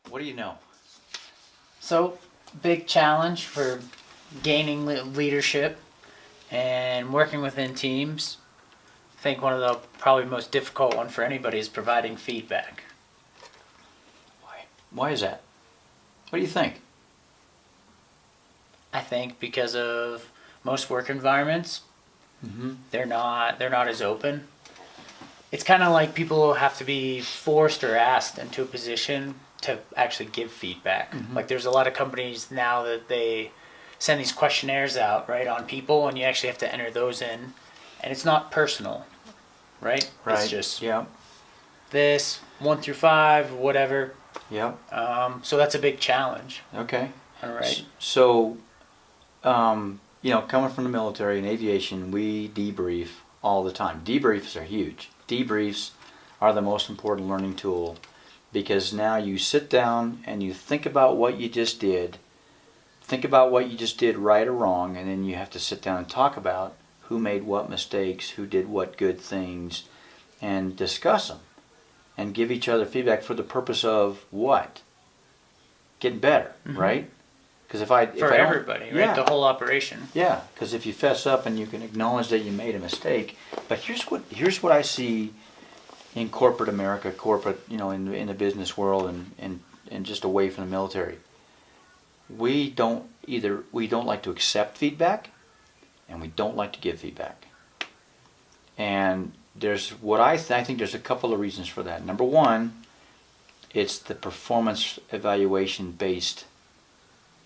What do you know? So, big challenge for gaining leadership and working within teams. I think one of the probably most difficult one for anybody is providing feedback. Why is that? What do you think? I think because of most work environments, they're not as open. It's kind of like people have to be forced or asked into a position to actually give feedback. Like there's a lot of companies now that they send these questionnaires out, right, on people, and you actually have to enter those in, and it's not personal, right? Right. It's just Yeah. this 1 through 5, whatever. Yeah. So that's a big challenge. Okay. All right. So, coming from the military and aviation, we debrief all the time. Debriefs are huge. Debriefs are the most important learning tool because now you sit down and you think about what you just did. Think about what you just did right or wrong, and then you have to sit down and talk about who made what mistakes, who did what good things, and discuss them and give each other feedback for the purpose of what? Getting better, right? Because if I For everybody, right? Yeah. The whole operation. Yeah, because if you fess up and you can acknowledge that you made a mistake, but here's what I see in corporate America, in the business world and just away from the military. We don't like to accept feedback, and we don't like to give feedback. And I think there's a couple of reasons for that. Number one, it's the performance evaluation based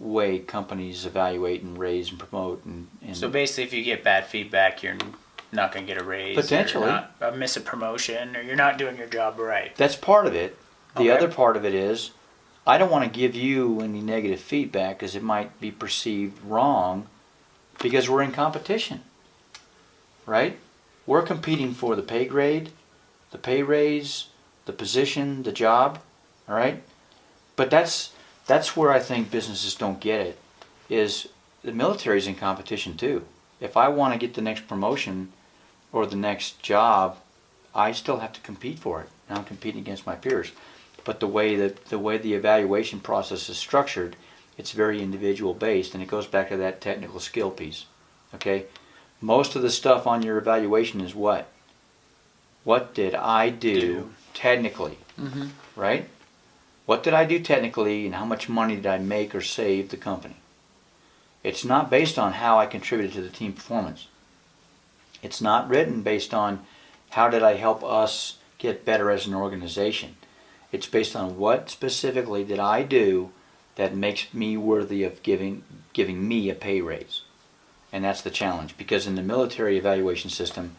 way companies evaluate and raise and promote and So basically, if you get bad feedback, you're not going to get a raise. Potentially. Or not, miss a promotion, or you're not doing your job right. that's part of it. The Okay. other part of it is I don't want to give you any negative feedback because it might be perceived wrong because we're in competition, right? We're competing for the pay grade, the pay raise, the position, the job, all right? But that's where I think businesses don't get it, is the military's in competition too. If I want to get the next promotion or the next job, I still have to compete for it. And I'm competing against my peers. But the way the evaluation process is structured, it's very individual based, and it goes back to that technical skill piece. Okay? Most of the stuff on your evaluation is what? What did I do technically? Right? What did I do technically, and how much money did I make or save the company? It's not based on how I contributed to the team performance. It's not written based on how did I help us get better as an organization. It's based on what specifically did I do that makes me worthy of giving me a pay raise. And that's the challenge, because in the military evaluation system,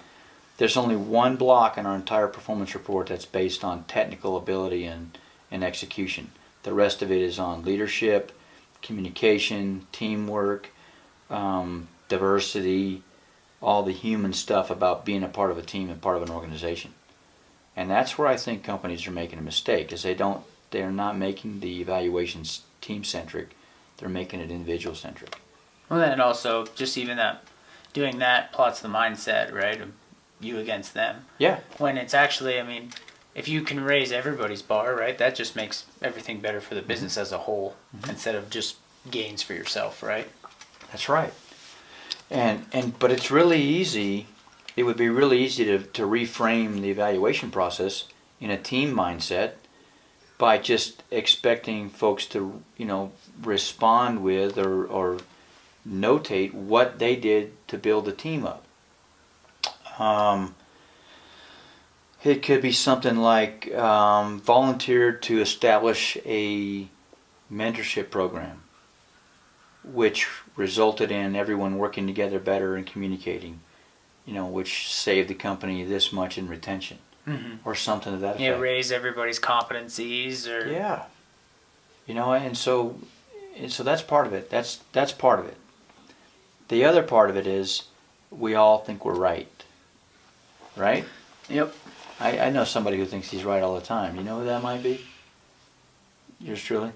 there's only one block in our entire performance report that's based on technical ability and execution. The rest of it is on leadership, communication, teamwork, diversity, all the human stuff about being a part of a team and part of an organization. And that's where I think companies are making a mistake, is they're not making the evaluations team-centric, they're making it individual-centric. Well, then also, just even doing that plots the mindset, right? Of you against them. Yeah. When it's actually, if you can raise everybody's bar, right, that just makes everything better for the business as a whole, instead of just gains for yourself, right? That's right. But it's really easy. It would be really easy to reframe the evaluation process in a team mindset by just expecting folks to, respond with or notate what they did to build the team up. It could be something like volunteered to establish a mentorship program, which resulted in everyone working together better and communicating, which saved the company this much in retention, or something to that effect. Yeah, raise everybody's competencies, or Yeah, and so that's part of it. That's part of it. The other part of it is we all think we're right. Right? Yep. I know somebody who thinks he's right all the time. You know who that might be? Yours truly?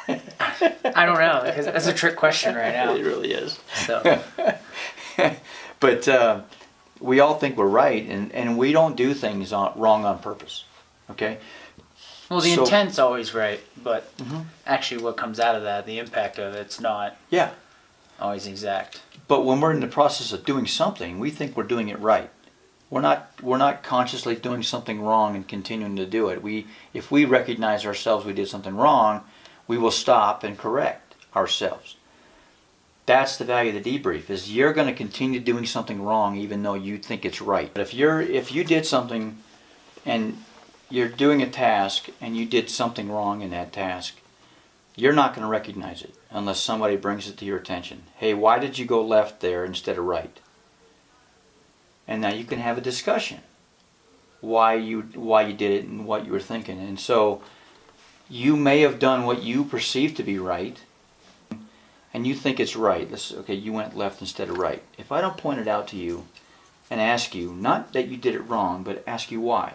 I don't know. That's a trick question right now. It really is. So, But we all think we're right, and we don't do things wrong on purpose. Okay? Well, the So- intent's always right, but Mhm. actually what comes out of that, the impact of it's not Yeah. always exact. But when we're in the process of doing something, we think we're doing it right. We're not consciously doing something wrong and continuing to do it. If we recognize ourselves we did something wrong, we will stop and correct ourselves. That's the value of the debrief, is you're going to continue doing something wrong even though you think it's right. But if you did something and you're doing a task and you did something wrong in that task, you're not going to recognize it unless somebody brings it to your attention. Hey, why did you go left there instead of right? And now you can have a discussion why you did it and what you were thinking. And so you may have done what you perceive to be right, and you think it's right. Okay, you went left instead of right. If I don't point it out to you and ask you, not that you did it wrong, but ask you why.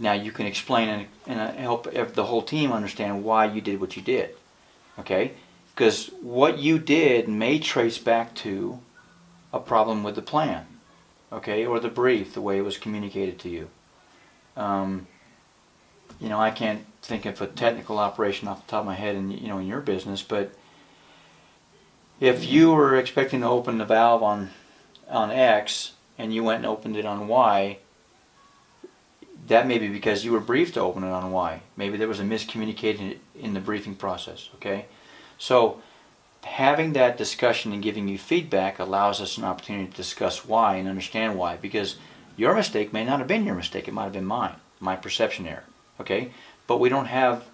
Now you can explain and help the whole team understand why you did what you did. Okay? Because what you did may trace back to a problem with the plan. Okay? Or the brief, the way it was communicated to you. I can't think of a technical operation off the top of my head in your business, but if you were expecting to open the valve on X and you went and opened it on Y, that may be because you were briefed to open it on Y. Maybe there was a miscommunication in the briefing process, okay? So having that discussion and giving you feedback allows us an opportunity to discuss why and understand why, because your mistake may not have been your mistake. It might have been mine, my perception error, okay? But we don't have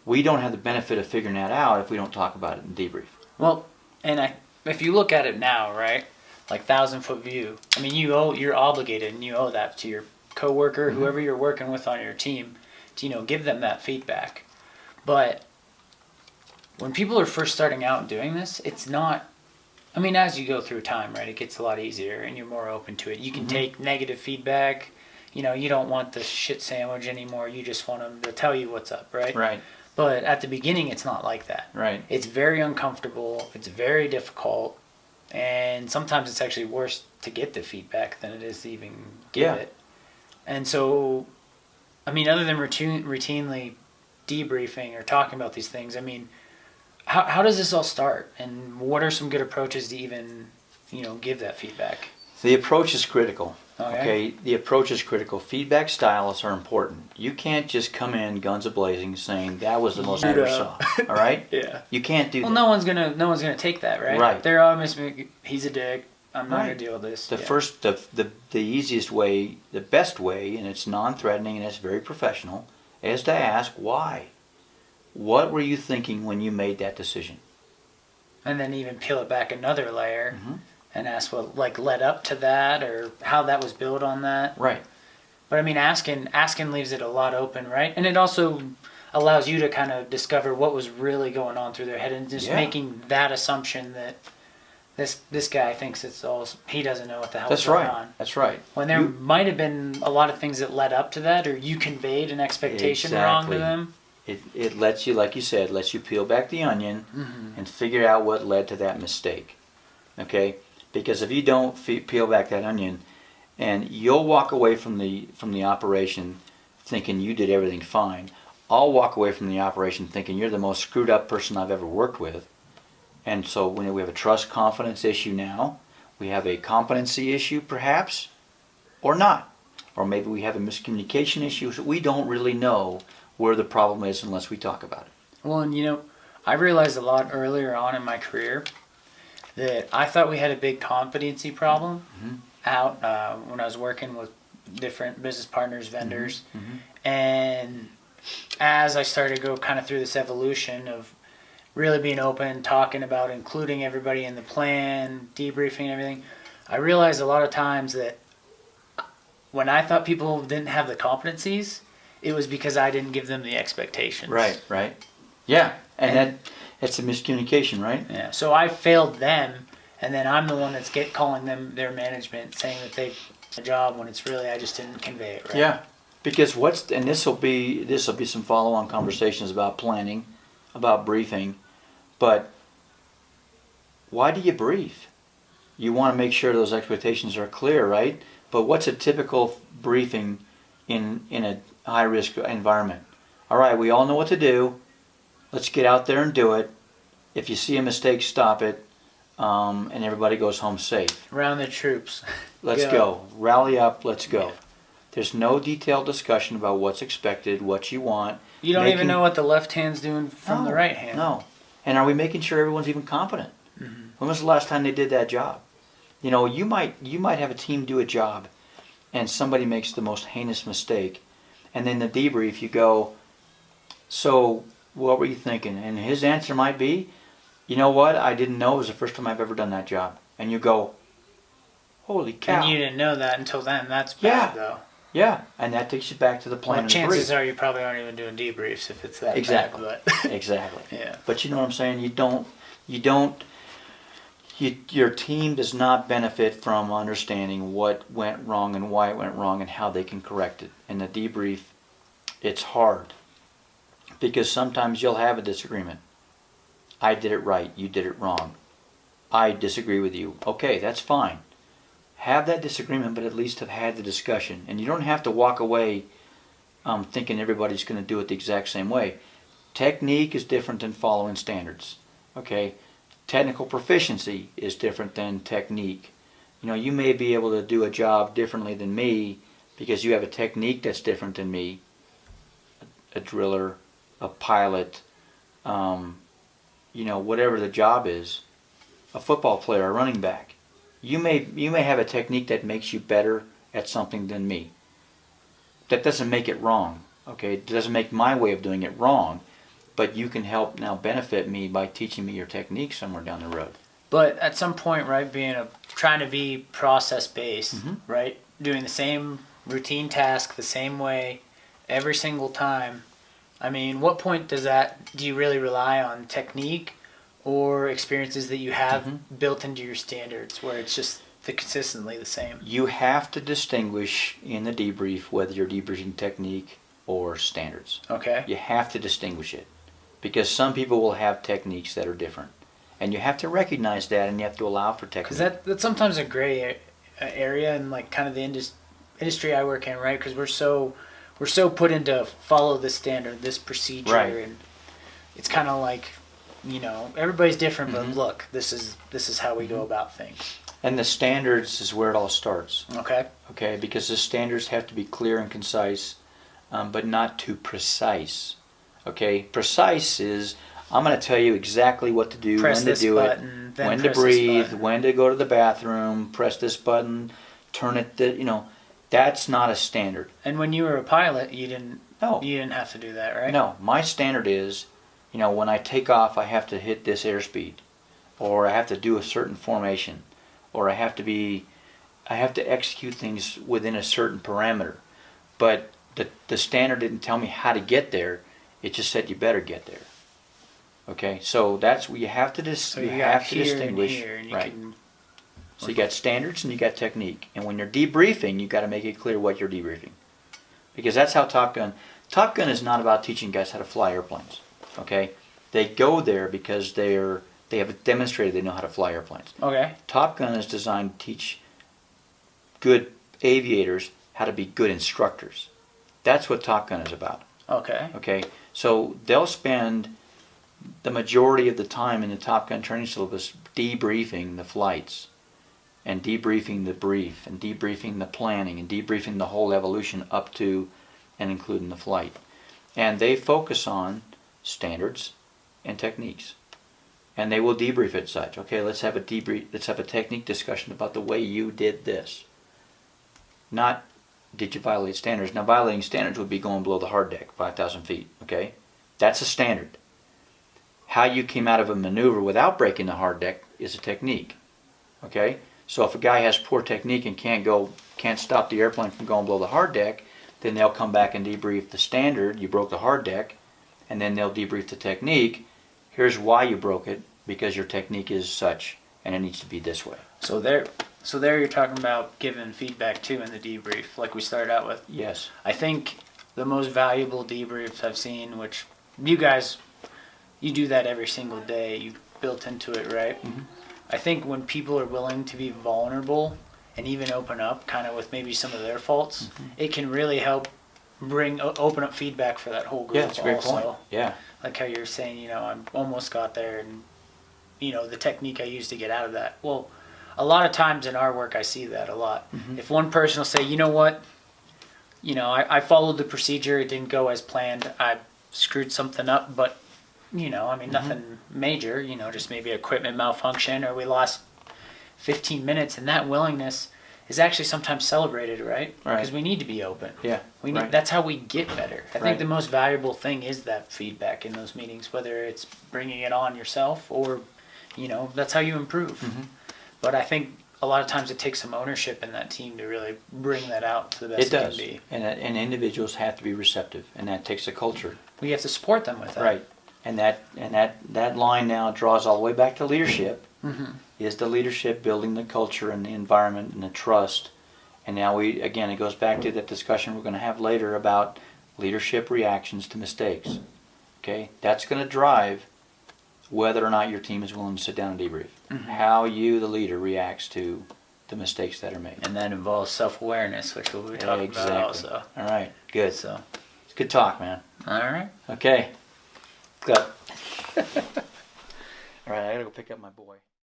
the benefit of figuring that out if we don't talk about it in debrief. Well, and if you look at it now, right, like 1,000-foot view, I mean, you're obligated and you owe that to your coworker, Mm-hmm. whoever you're working with on your team, to give them that feedback. But when people are first starting out and doing this, it's not. I mean, as you go through time, right, it gets a lot easier and you're more open to it. You can take negative feedback. You don't want the shit sandwich anymore. You just want them to tell you what's up, right? Right. But at the beginning, it's not like that. Right. It's very uncomfortable. It's very difficult. And sometimes it's actually worse to get the feedback than it is to even give it. And so, I mean, other than routinely debriefing or talking about these things, I mean, how does this all start? And what are some good approaches to even, give that feedback? The approach is critical. Okay. The approach is critical. Feedback styles are important. You can't just come in guns a-blazing saying that was the most I ever saw. All right? Yeah. You can't do Well, that. no one's gonna take that, right? Right. They're always he's a dick. I'm not Right. gonna deal with this. The easiest way, the best way, and it's non-threatening and it's very professional, is to ask why. What were you thinking when you made that decision? And then even peel it back another layer Mhm. and ask what led up to that or how that was built on that. Right. But I mean, asking leaves it a lot open, right? And it also allows you to kind of discover what was really going on through their head and just making that assumption that this guy thinks it's all, he doesn't know what the hell is going on. That's right. When there might have been a lot of things that led up to that, or you conveyed an expectation wrong to Exactly. them. It lets you, like you said, lets you peel back the onion and figure out what led to that mistake. Okay? Because if you don't peel back that onion, and you'll walk away from the operation thinking you did everything fine. I'll walk away from the operation thinking you're the most screwed up person I've ever worked with. And so when we have a trust confidence issue now, we have a competency issue perhaps, or not. Or maybe we have a miscommunication issue. So we don't really know where the problem is unless we talk about it. Well, and I realized a lot earlier on in my career that I thought we had a big competency problem out when I was working with different business partners, vendors. And as I started to go kind of through this evolution of really being open, talking about including everybody in the plan, debriefing and everything, I realized a lot of times that when I thought people didn't have the competencies, it was because I didn't give them the expectations. Right. Yeah, and that's a miscommunication, right? Yeah. So I failed them, and then I'm the one that's calling them their management, saying that they did a job when it's really I just didn't convey it right. Yeah, because this will be some follow-on conversations about planning, about briefing, but why do you brief? You want to make sure those expectations are clear, right? But what's a typical briefing in a high-risk environment? all right, we all know what to do. Let's get out there and do it. If you see a mistake, stop it. And everybody goes home safe. Round the troops. Let's go. Rally up. Let's go. There's no detailed discussion about what's expected, what you want. You don't even know what the left hand's doing from the right hand. No. And are we making sure everyone's even competent? When was the last time they did that job? You know, you might have a team do a job and somebody makes the most heinous mistake, and then the debrief you go, so what were you thinking? And his answer might be, you know what, I didn't know, it was the first time I've ever done that job. And you go, holy cow. And you didn't know that until then. That's bad though. Yeah, and that takes you back to the plan and the brief. Chances are you probably aren't even doing debriefs if it's that Exactly. bad. But Exactly. Yeah. But you know what I'm saying? Your team does not benefit from understanding what went wrong and why it went wrong and how they can correct it. In the debrief, it's hard because sometimes you'll have a disagreement. I did it right, you did it wrong. I disagree with you. Okay, that's fine. Have that disagreement, but at least have had the discussion. And you don't have to walk away thinking everybody's going to do it the exact same way. Technique is different than following standards. Okay? Technical proficiency is different than technique. You know, you may be able to do a job differently than me because you have a technique that's different than me. A driller, a pilot, you know, whatever the job is. A football player, a running back. You may have a technique that makes you better at something than me. That doesn't make it wrong. Okay? It doesn't make my way of doing it wrong. But you can help now benefit me by teaching me your technique somewhere down the road. But at some point, right, trying to be process based, Mm-hmm. right, doing the same routine task the same way every single time. I mean, what point do you really rely on technique or experiences that you have built into your standards where it's just consistently the same? You have to distinguish in the debrief whether you're debriefing technique or standards. Okay. You have to distinguish it. Because some people will have techniques that are different. And you have to recognize that and you have to allow for technique. Because that's sometimes a gray area in like kind of the industry I work in, right? Because we're so put into follow this standard, this procedure, Right. and it's kind of like, you know, everybody's different, but look, this is how we go about things. And the standards is where it all starts. Okay. Okay, because the standards have to be clear and concise, but not too precise. Okay, precise is I'm going to tell you exactly what to do, Press when to this do button, it, then when to press this breathe, button. when to go to the bathroom, press this button, turn it. You know, that's not a standard. And when you were a pilot, you didn't have to do that, right? No, my standard is, you know, when I take off, I have to hit this airspeed, or I have to do a certain formation, or I have to execute things within a certain parameter. But the standard didn't tell me how to get there. It just said you better get there. Okay, so that's what you have to So you have got to here distinguish. and here, and you Right. can. So you got standards and you got technique. And when you're debriefing, you got to make it clear what you're debriefing. Because that's how Top Gun is not about teaching guys how to fly airplanes. Okay? They go there because they have demonstrated they know how to fly airplanes. Okay. Top Gun is designed to teach good aviators how to be good instructors. That's what Top Gun is about. Okay. Okay? So they'll spend the majority of the time in the Top Gun training syllabus debriefing the flights and debriefing the brief and debriefing the planning and debriefing the whole evolution up to and including the flight. And they focus on standards and techniques. And they will debrief it such. Okay, let's have a debrief, let's have a technique discussion about the way you did this. Not did you violate standards. Now violating standards would be going below the hard deck, 5,000 feet, okay? That's a standard. How you came out of a maneuver without breaking the hard deck is a technique, okay? So if a guy has poor technique and can't stop the airplane from going below the hard deck, then they'll come back and debrief the standard, you broke the hard deck, and then they'll debrief the technique. Here's why you broke it, because your technique is such, and it needs to be this way. So there you're talking about giving feedback too in the debrief, like we started out with. Yes. I think the most valuable debriefs I've seen, which you guys, you do that every single day, you built into it, right? Mm-hmm. I think when people are willing to be vulnerable and even open up kind of with maybe some of their faults, it can really help open up feedback for that whole group. Yeah, that's a great also. point. Yeah. Like how you're saying, I almost got there, and the technique I used to get out of that. Well, a lot of times in our work, I see that a lot. Mm-hmm. If one person will say, you know what, I followed the procedure, it didn't go as planned, I screwed something up, but nothing major, just maybe equipment malfunction, or we lost 15 minutes, and that willingness is actually sometimes celebrated, right? Right. Because we need to be open. Yeah. We need, right. That's how we get better. I Right. think the most valuable thing is that feedback in those meetings, whether it's bringing it on yourself or, that's how you improve. Mm-hmm. But I think a lot of times it takes some ownership in that team to really bring that out to the best It does. can be. And individuals have to be receptive, and that takes a culture. We have to support them with that. Right. And that line now draws all the way back to leadership. Mm-hmm. Is the leadership building the culture and the environment and the trust? And now it goes back to that discussion we're going to have later about leadership reactions to mistakes. Okay? That's going to drive whether or not your team is willing to sit down and debrief. Mm-hmm. How you, the leader, reacts to the mistakes that are made. And that involves self-awareness, which we'll be talking Exactly. about also. All right. Good. So, It's good talk, man. all right. Okay. Good. All right, I gotta go pick up my boy.